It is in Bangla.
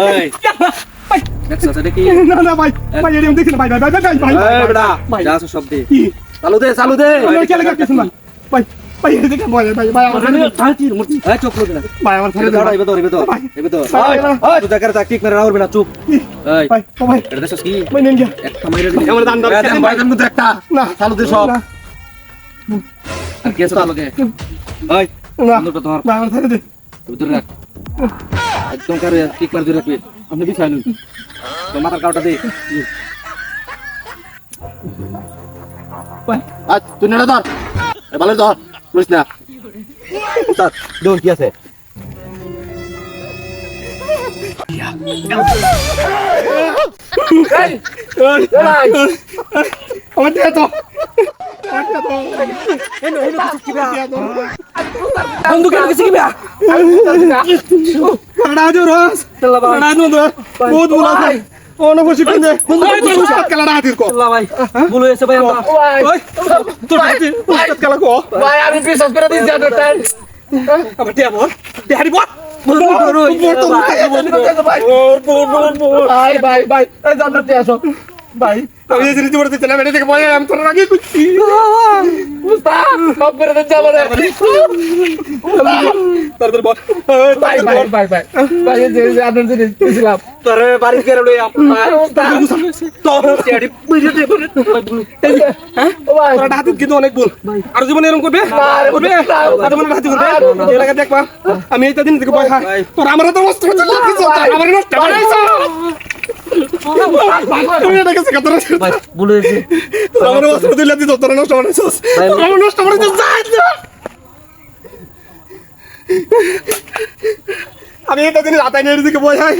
এই দেখছস এটা কি না ভাই ভাই এরকম দেখি না ভাই ভাই ভাই ভাই এই বেটা যা আছে সব দে চালু দে ভাই কে লাগা কিছু না ভাই ভাই এদিকে ভাই ভাই ভাই আমার থাকির মূর্তি এই চুপ করে না ভাই আমার ছেড়ে দাও এবে তো এই তুই জায়গায় তাকিক মেরে রাউর বিনা চুপ এই ভাই ভাই এটা দেখছস কি ভাই নেন গিয়া একটা মাইরে দিবি আমার দান দাও ভাই দাম তো একটা না চালু দে সব আর কি আছে চালু দে এই না বন্ধুটা ধর ভাই আমার ছেড়ে দে ভিতরে রাখ একদম করে কিক মার দিয়ে রাখবি আপনি বিছাই নিন তো মাথার কাউটা দে ভাই আজ তুই নেড়ে ধর এ ভালো ধর বুঝছ না উস্তাদ দৌড় কি আছে আমার দে তো বন্ধু কেন কিছু কি বে কাড়া দে রস কাড়া দে বহুত বুলা আছে ওনো বসি পিনে বন্ধু উস্তাদ কালা হাতির কো আল্লাহ ভাই ভুল হয়েছে ভাই আমরা ওই তোর হাতির উস্তাদ কালা কো ভাই আমি বিশ্বাস করে দিছি আদরটাই আমার টিয়া বল টিহারি বল ভাই ভাই ভাই এই জানতে আসো ভাই আমি যে রীতি বলতে চলে বেড়ে থেকে বলে আমি তোর আগে কুচ্ছি উস্তাদ সব করে দেন যাবো রে তারপর বল ভাই ভাই ভাই ভাই ভাই যে আপনার জিনিস দিছিলাম তোর বাড়ি করে লই আপনার উস্তাদ তোর টিয়ারি বুঝে দে হ্যাঁ ও ভাই তোর হাতে কিন্তু অনেক ভুল আর জীবনে এরকম করবে করবে আর জীবনে হাতে করবে এলাকা দেখবা আমি এইটা দিন থেকে ভয় খাই তোর আমার তো নষ্ট হচ্ছে আমার নষ্ট বানাইছো তুমি এটা কাছে কথা ভাই ভুল হয়েছে আমার নষ্ট দিলে দিত তোর নষ্ট বানাইছস আমার নষ্ট বানাইছস আমি এটা দিন রাতে নিয়ে দিকে ভয় খাই